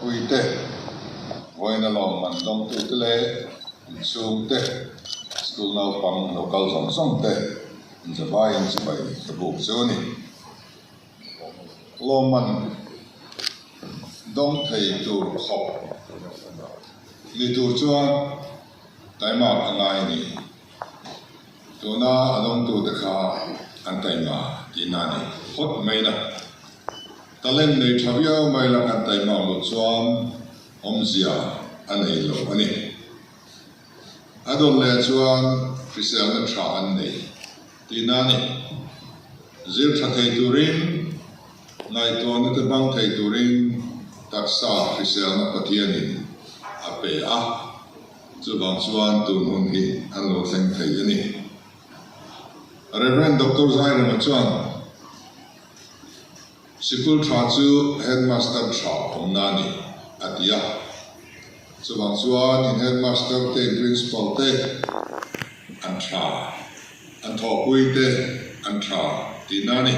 Uite, voi na lo man dong tu te le sum te school now pang local song te in bai in bai the book so ni lo man dong thei tu khop li tu chuan tai ma angai ni tu na adong tu te kha an tai ma ti na ni hot mai na talent nei thavia mai la kan tai ma lo chuan omzia anei lo ani adon le chuan fisel na tha an nei ti na ni zir tha thei turin ngai to na te bang thei turin taksa fisel na pathianin ape a chu bang chuan tu nun hi an lo thleng thei ani Reverend Dr. Zaira ma chuan Sikul Trachu Headmaster Tra Omnani Atia Subang Suan in Headmaster Te Principal Te Antra Antopui Te Antra Tinani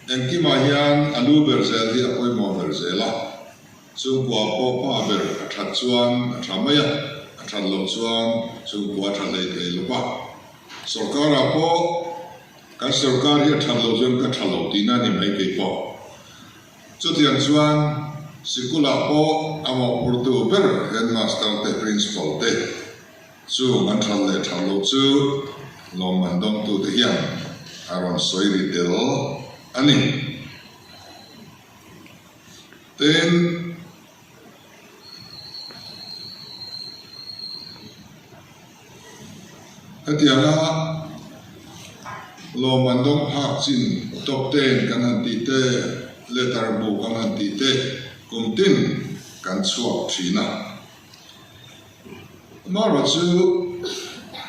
Enki Mahian Alu Berzel Hi Apoi Mo Berzela Sungkua Popa Ber Atratsuan Atramaya Atratlotsuan Sungkua Atralei Te Lupa Sorkara Po Kan Sorkar Hi Atratlotsuan Katralo Tinani Mai Ke Po Chutian Chuan Sikula Po Amo Purtu Ber Headmaster Te Principal Te Chu Mantral Le Thalo Chu Lo Mandong Tu Te Hian Aron Soiri Tel Ani Ten Hatiana Lo Mandong Hak Chin Top 10 Kan Hanti Te Letter book kan hanti te kumtin kan suak China. Maro chu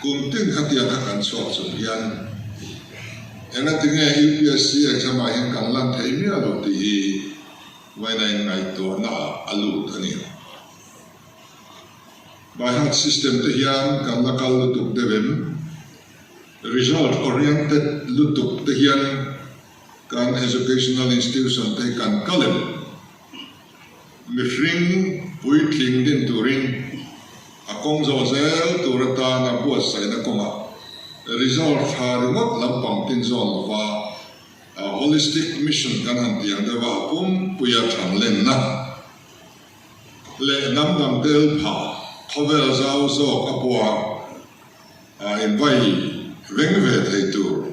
kumtin hatia kan suak China. Ena tinge UPSC exam ahin kan lan thei mi alo ti wainai ngai to na alu thani. By heart system te hian kan lakal lutuk devem result oriented lutuk te hian kan educational institution te kan kalem mifring pui thling din turin akong zozel turata na buat sai na konga result haringot lampang tin zon wa holistic mission kan hantiang dewa pum puya thanglen na le namdam tel pha khovel zau zo kapwa invai vengve thei tur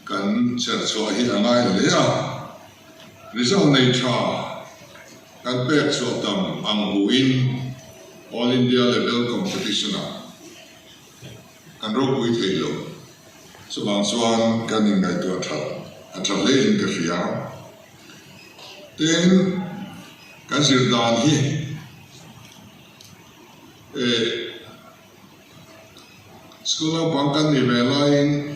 kan cher chua hi angai le a result nei tha kan pek chu tam ang huin all India level competition a kan ro pui thei lo subang chuan kan in ngai to tha le in ka fia ten kan sir dan hi school pangkan ni velain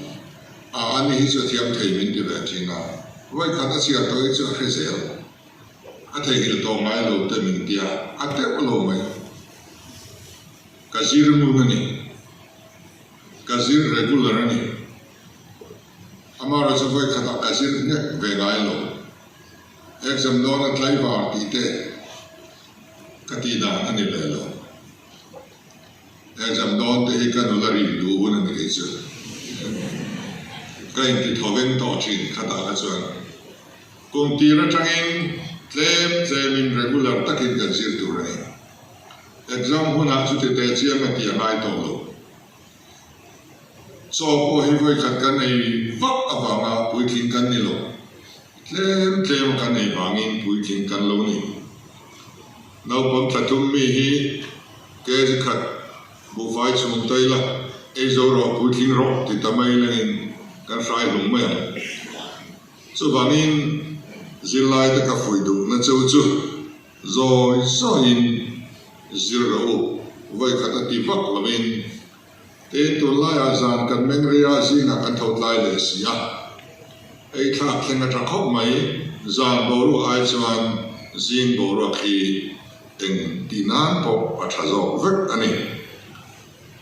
ani hi chu thiam thei min ti ve thina vai khata sia toi chu khrezel a thei hil to ngai lo te min tia a te lo mai kazir mu ni kazir regular ni amara chu vai khata kazir ne ve ngai lo exam no na tlai var ti te kati da ani le lo exam don te hi kanulari du hun ni ke chu cái thì thầu viên tổ chức khá là cái chuyện công ty nó trang in claim in regular tất cả các chuyện tu này exam hôm nay chúng tôi để chia mà tiền ai tổ lo so có hi với các cái này vắt ở vào mà bùi kinh cái này lo claim cái này vàng in bùi kinh cái lo này nào bấm thật tung mi hi cái gì khát bộ phải chúng tôi là ấy rồi bùi kinh rồi thì tao mới lên kan frai lung mai chu banin zilai te ka foi du na chu chu rồi so in zero vai khata ti vak lovin te to lai azan kan mengria zina kan thot lai le sia ei thla thlenga tra khop mai zan boru ai chuan zin boru khi teng tinan po pathazo vek ani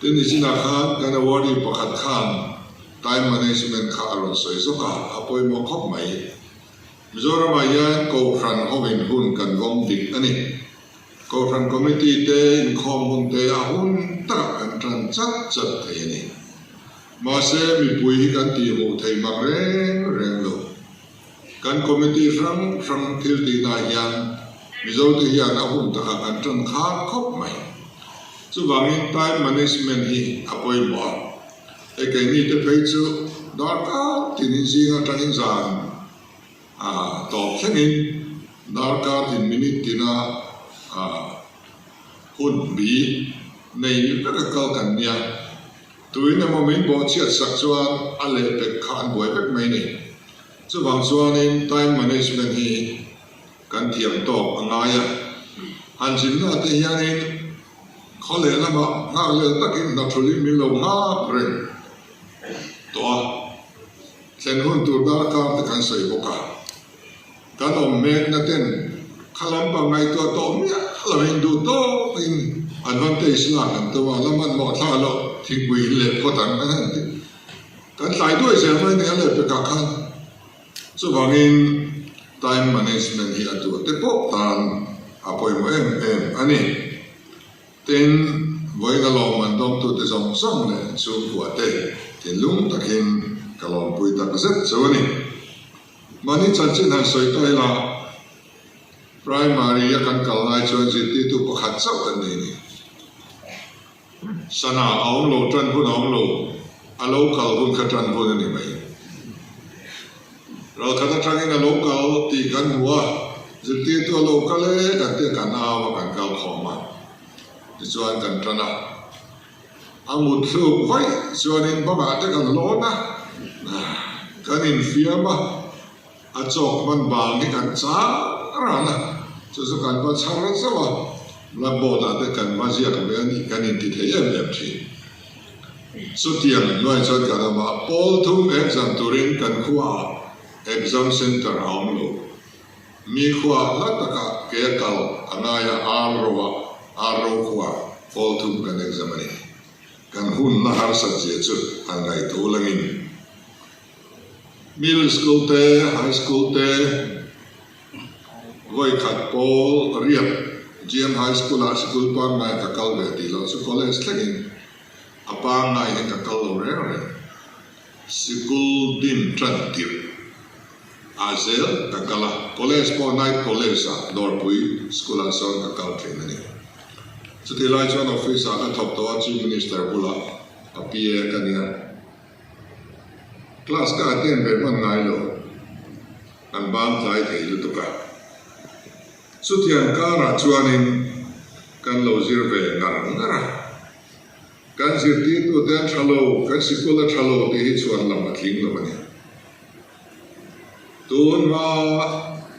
tin zina kha kan awadi pakhat khan time management kha aron soi zo ka apoi mo khop mai Mizoram ayan ko fran hovin hun kan gom dik ani ko fran committee te in khom hun te ahun ta kan tran chat chat the ni ma se mi pui kan ti ho thei mang reng lo kan committee frang thil ti na yan mizo te yan ahun ta kan tran kha khop mai chu bangin time management hi apoi mo e ke ni te phei chu dar ka tin ji nga tang zan tỏ khen in dar ka tin minute tina hun bi nei pe ka kal kan nia tuina moment bo chiat sak chuan ale pe khan boi pe mai ni chu wang chuan in time management hi kan thiam to angaya han jin na te hian in khole la ma nga le takin na thuli mi lo nga re to sen hun tur dar ka te kan sei boka kan om mek na ten khalam pa ngai to mi halamin du to in advantage la kan to la man mo tha lo thing bui le ko tan kan lai doi se mai ne le pe ka khan so wangin time management hi atu te pok tan apoi mo em ani ten voi na lo man dom tu te song song le su fu te ten lung takin kalon pui ta ka set so ni mani chanchin han soi toi la primary ya kan kalai chuan ji ti tu pakhat chau kan ni sana aung lo tran hun aung lo alo kal hun kha tran hun ni mai ro kha tran in alo kal ti kan huwa ji ti tu alo kal le kan te kan a wa kan kal khoma ti chuan kan trana amut thu vai chuan in ba ma te kan lo na kan in fiama a chok man bang ni kan cha rana chu chu kan ba chara chawa la bo da te kan ma zia ka ni kan in ti thei em thi so tiang noi chon ka ma pol thum exam turin kan khuwa exam center aum lo mi khuwa la ta ka ke kal anaya aro khuwa pol thum kan exam ni kan hun na har sa je chu angai to langin middle school te high school te voi khat pol riap GM high school a school pa ngai ka kal ve ti lo so college thlengin apa ngai he ka kal lo re school din tran tir azel ka kala college po night college a dor pui school a son ka kal train ani so ti lai chuan office a ka thop to chief minister bula a pa kania class ka attend ve man ngai lo an bang tlai thei lu to ka so tiang ka ra chuanin kan lo zir ve ngara kan zir ti tu ten thalo kan sikula thalo ti hi chuan lam a thling lo mani tun ma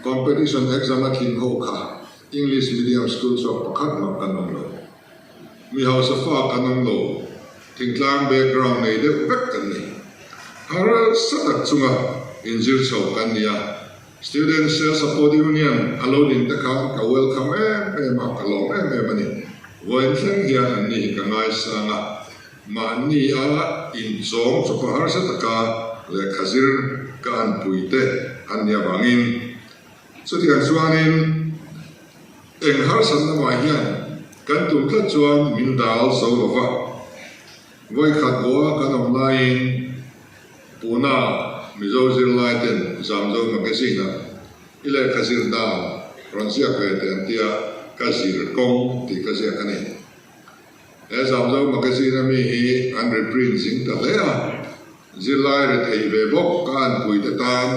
competition exam a thling ho kha English medium school so pakhat ma kan lo mi house of kan lo thingtlang background nei de vek kan ni har satak chunga injil chho kan nia student self support union alone in the ka welcome ma kalom mani voin thleng hian an ni ka ngai sanga ma ni a in chong so pa har sataka le khazir ka an puite an ya bangin so ti an chuanin eng har san na ma hian kan tu thla chuan min dal so lova voi khat bo kan online puna mizo zir lai ten zamzo magazine ile khazir da ronsia ka ten tia kazir kong ti kazia kani e zamzo magazine mi hi an reprinting ta lea zir lai re thei ve bok kan pui ta tan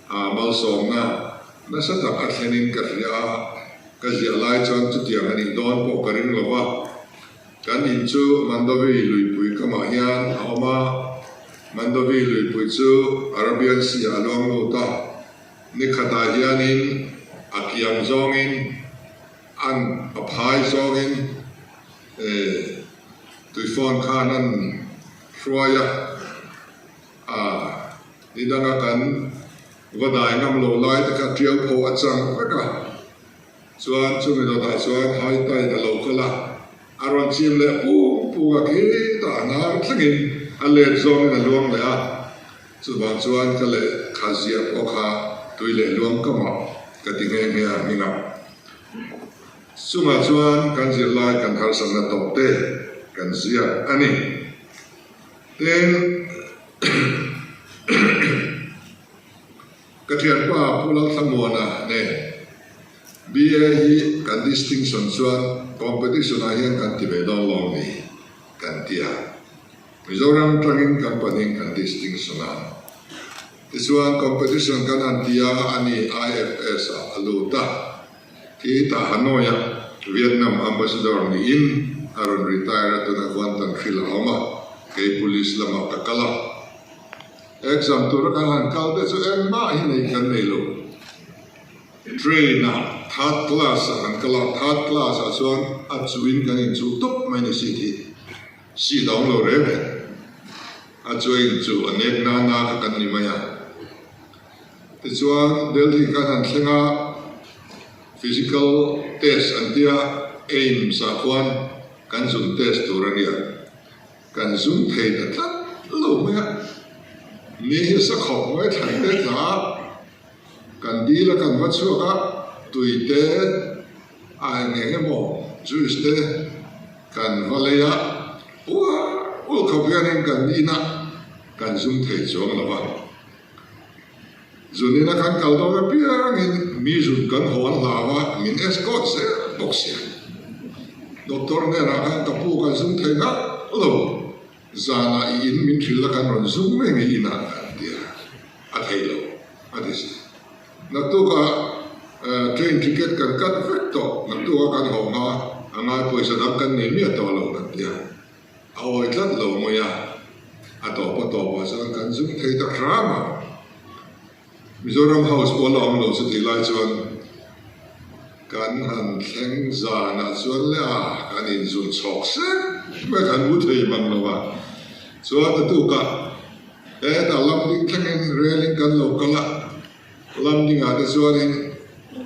a mal som na sa ta athlenin ka ria kazia lai chon chu tia ani don po karin lova kan in chu mandawi lui pui kama hian awma mandawi lui pui chu Arabian Sea along lo ta ni khata hianin akiam zongin an aphai zongin tuifon khanan hruaya ni danga kan vadai ngam lo lai ta ka trial pho achang ka chuan chu mi do ta chuan hai tai da lo kala aron chim le pu ga ki ta na thlengin ale zong na luang le a chu ba chuan ka le khazia po kha tui le luang ka ma ka ti nge nge a minga sunga chuan kan zir lai kan har sam na tok te kan zia ani ten ka thian pa pula thamona ne BA hi kan distinction chuan competition a hian kan ti ve daw lo ni kan tia Mizoram Training Company kan distinction a tichuan competition kan an tia ani IFS a aluta ki ta Hanoi Vietnam ambassador ni in aron retire to na Guantan Phil Homa kay police lama takala exam tur kan han kal de so en ma hi nei kan nei lo train na third class an kala third class a chuan a chuin kan in chu top mai ni si dong lo re a chuin chu anek na ka kan ni maya tichuan Delhi kan han thlenga physical test an tia aim sa khuan kan zum test turania kan zum thei da tlat lo maya ni hi sa khop mai thai te ta kan di la kan va chu ka tui te ai nge mo juice te kan valaya ul khop yan kan ni na kan zum thei chong la ba zunina kan kal do pia ngin mi zun kan hon la wa min escort se boxia doktor ne ra kan kapu kan zum thei na lo zana in min thil la kan ron zum me ngi ina dia a thei lo a dis na tu ka train ticket kan kat vector na tu kan ho nga anga poisa dam kan ni mi to lo na dia a oi tlat lo mo ya a to pa sa kan zum thei ta drama Mizoram House bola ang lo sa tilay chuan kan han thleng zana chuan le kan in zun chok se me kan u thei mang lo wa chuan tu ka ta lam ding thleng reling kan lo kala lam ding a te chuan in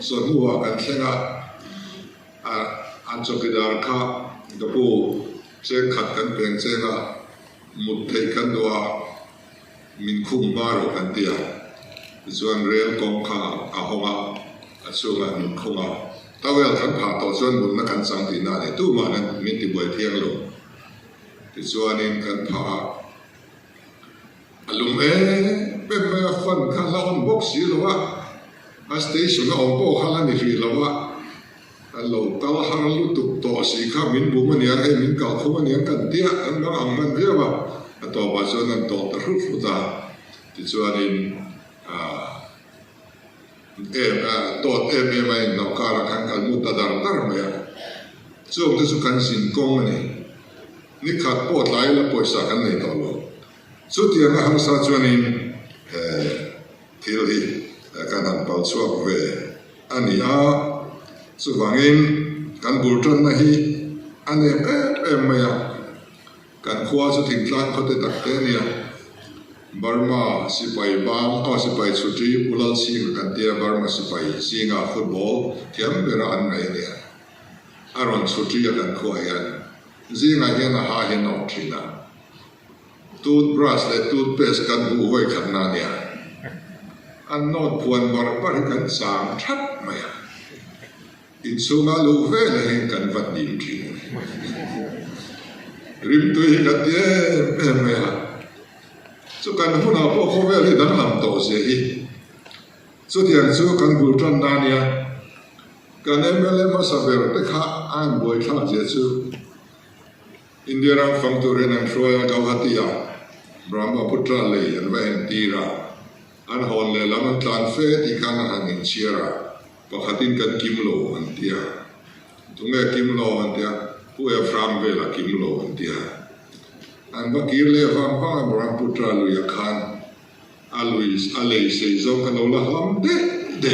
son huwa kan thlenga a an chokidar kha da pu che khat kan peng chenga mut thei kan doa min khum baro kan tia chuan rel kong kha a honga a chunga min khunga tawel kan pha to chuan mun na kan sang ti na ne tu ma na min ti boi thiang lo ti chuan in kan pha alum pe me fan kha la on box si lo wa a station a on po khala ni fi lo wa a lo tal har lu tu to si kha min bu ma nia he min ka khu ma nia kan tia an ma ang man ve wa a to ba chuan an to ta ru fu ta ti chuan in tot mai no kara kan kal muta dar maya so to su kan sin kong ni khat pot lai la poisa kan nei to lo so ti ang hang sa chuan in thil hi kan han pal chuak ve ani a su wangin kan burton na hi ane maya kan khwa chu thing tlan khote tak te nia Burma sipai bang o sipai chuti ulal sing kan tia Burma sipai singa football tiam bera an ngai ne aron chuti kan kho yan zinga hian ha hin no thina toothbrush le toothpaste kan bu hoi khat na nia an not puan bar par kan sam that maya in sunga lu ve le kan vat dim thi rim tu hi ka tie maya so kan huna po kho ve le dan lam to se hi so tiang chu kan bul tran na nia kan emele ma sa ver te kha an boi tha je chu India ram fang tu ren an shroya gawhatia Brahmaputra le an va en tira an hon le lam an tlan fe ti kan han in chiara pakhatin kan kimlo an tia tunge kimlo an tia pu e fram ve la kimlo an tia an bakir le van pang Brahmaputra lu ya khan always alay se zo kan lo la lam de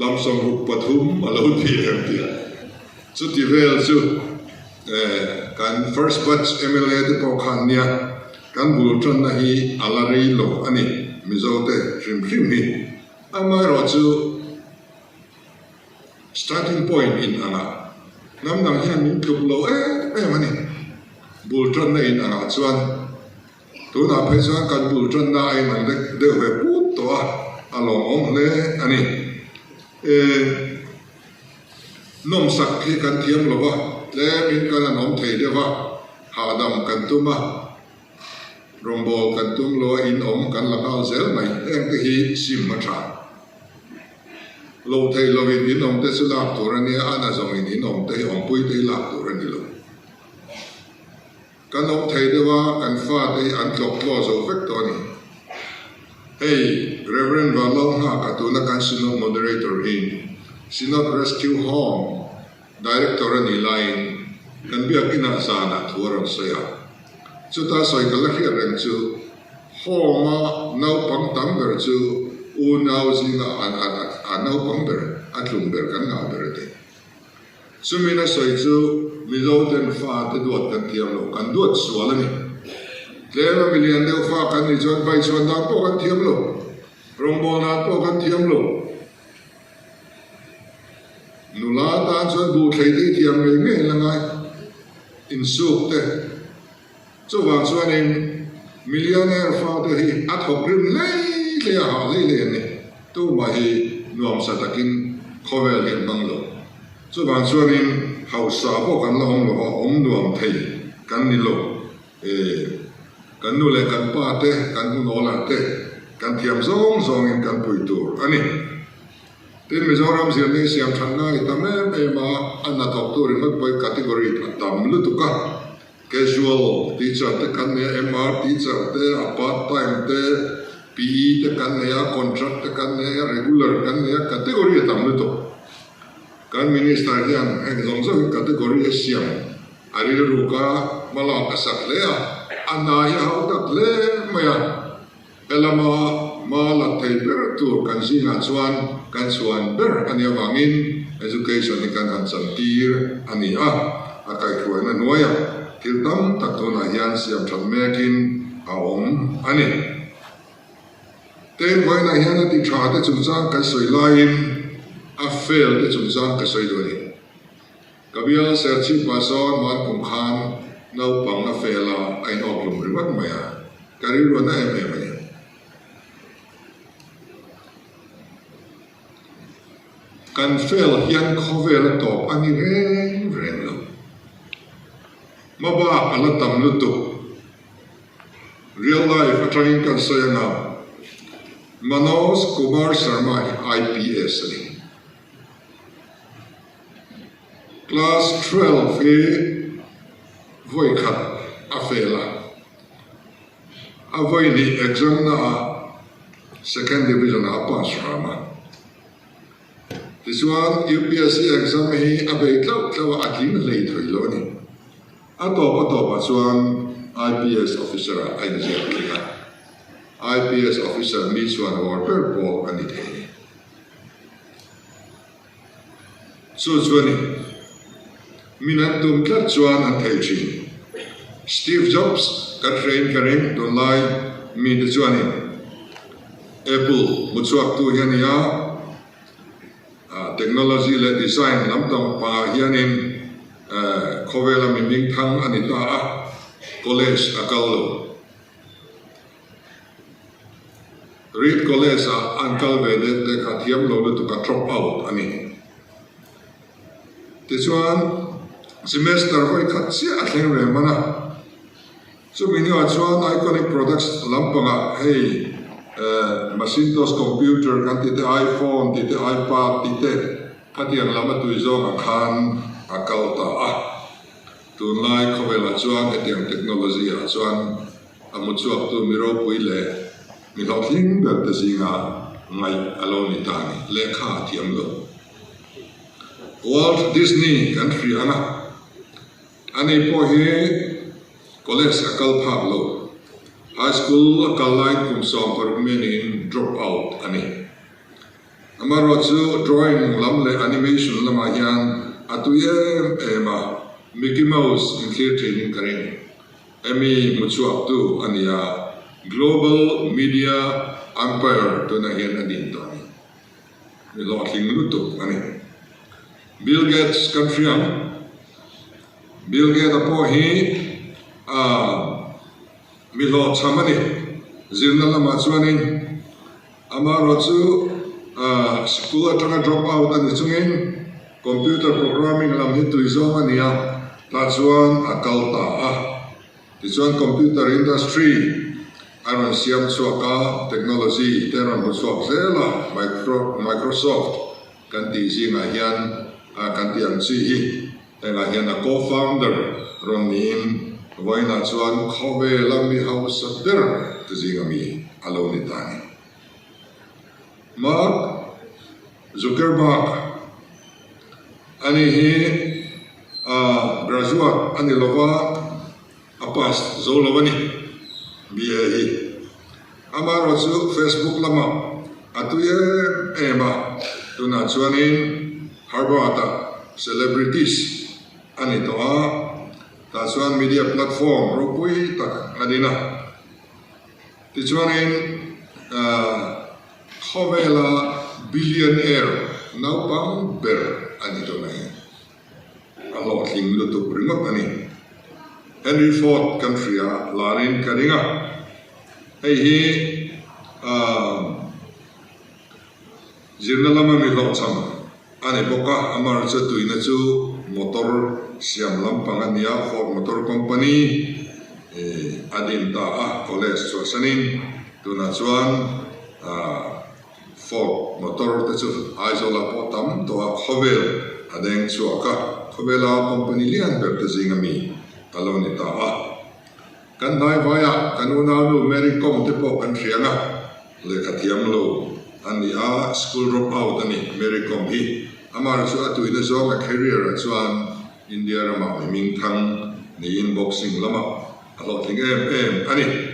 lam som ru pathum alo thi em tia chu ti vel chu kan first batch MLA de po khan nia kan bul tran na hi alari lo ani mizote rim hi amai ro chu starting point in ana nam nang hian min tup lo mani bul tran na in ana chuan tu na phei chuan kan bul tran na ai nang de ve pu to along ong le ani nom sak khi kan thiam lo wa le min kan nom thei de wa ha dam kan tuma rombol kan tum lo in om kan la hal zel mai eng te hi sim ma tha lo thei lo in om te su la to ran ni ana zong in om te om pui te la to ran ni lo kan om thei de wa kan fa te an tlok lo zo vek to ni hey reverend valong ha ka tu na kan sino moderator in Sinot Rescue Home Director ni line kan biak ina sana thuarang saya chuta soi kala hiareng chu homa nau pang tam ber chu u nau zinga an nau pang ber atlum ber kan nga ber te sumina soi chu milo ten fa te duat kan thiam lo kan duat sual ni lema million deu fa kan ni chon bai chon da po kan thiam lo rombol na po kan thiam lo nula ta chon bu thei te thiam nge nge langai in suk te chu wang chuan in millionaire fa te hi a thok rim lei le ha le ni tu ma hi nuam sa takin khovel gen bang lo chu wang chuan in hausa po kan la hong lo om nuam thei kan ni lo kan nu le kan pa te kan nu no la te kan thiam zong zong in kan pui tur ani tin Mizoram zil ni siam than ngai tam me ma anna thok tur in mak poi category tam lu tu ka casual teacher te kan ne MR teacher te part time te PE te kan ne ya contract te kan ne ya regular kan ne ya category tam lu tu kan minister yan eng zong zong category siam ari ru ka mala ka sak le ya anna ya hau tak le maya elama ma la thei ber tu kan singa chuan kan chuan ber ania wangin education ni kan han chan tir ani a kai khuana noya kiltam tatona hian siam than mekin a om ani ten voina hian ti tha te chung chang ka soi lain a fail te chung chang ka soi do ni kabia serchi pason man kum khan nau pang a fail a ai ok lum riwat maya kari ro na em maya kan fail hian khovel to ani reng lo maba ala tam lu tu real life atangin kan sayanga Manoj Kumar Sharma IPS ni class 12 e voi khat a faila a voi ni exam na second division a pass rama this one UPSC exam hi abai tlaw atlin lei thoi lo ni a to chuan IPS officer ai ni zia IPS officer ni chuan order po ani the chuan ni minantum tlat chuan an thei thin Steve Jobs ka train karing don lai mi de chuan ni Apple muchuak tu hiania technology le design lam tong pa hianin khovela mi ming thang ani ta college akalo read college uncle ve de ka thiam lo le to ka drop out ani ti chuan semester hoi khat si a thleng re mana so mini a chuan iconic products lampanga hey Macintosh computer kan ti iPhone ti iPad ti khatiang lama tu zong khan akauta tun lai khowela chuan etiang technology a chuan amuchuak tu miro puile mi thing ber te singa ngai aloni tani lekha thiam lo Walt Disney country ana ani po he college akal phak lo high school akal line kum som par menin drop out ani amaro chu drawing lam le animation lama hian atuye ema Mickey Mouse in clear training karing emi muchuak tu ania global media empire to na hian adin to ni lotling luto ani Bill Gates country Bill Gates apo hi mi lo chamani zirna lama chuanin amaro chu school atanga drop out ani chungin computer programming lam hi tuizong ania ta chuan akalta ti chuan computer industry aron siam chuaka technology teron chuak zela Microsoft kan ti zinga hian kan ti ang chi hi tenga hian a co-founder ron nin voina chuan khobe lambi house ber ti zinga mi alo ni tani Mark Zuckerberg ani hi graduate ani lova apas zolovani BA hi amaro chu Facebook lama atuye ema tuna chuanin Harvard celebrities ani to ta chuan media platform ropui tak adina ti chuanin khowela billionaire naupang ber ani to na alo thing lu tu ringot ani Henry Ford country larin kadinga hei hi jirnalama mi lo cham ani boka amar chu tuina chu motor siam lampang ania Ford Motor Company adin ta college chu sanin tuna chuan Ford Motor te chu aizola potam to khovel adeng chu aka khovela company lian ber te zingami talon ita kan dai vaya kanuna lu Americom te po kan rianga le kathiam lo ani school drop out ani Americom hi amar chu atu ina zo ka career chuan India rama ming thang ni inboxing lama alo thing em ani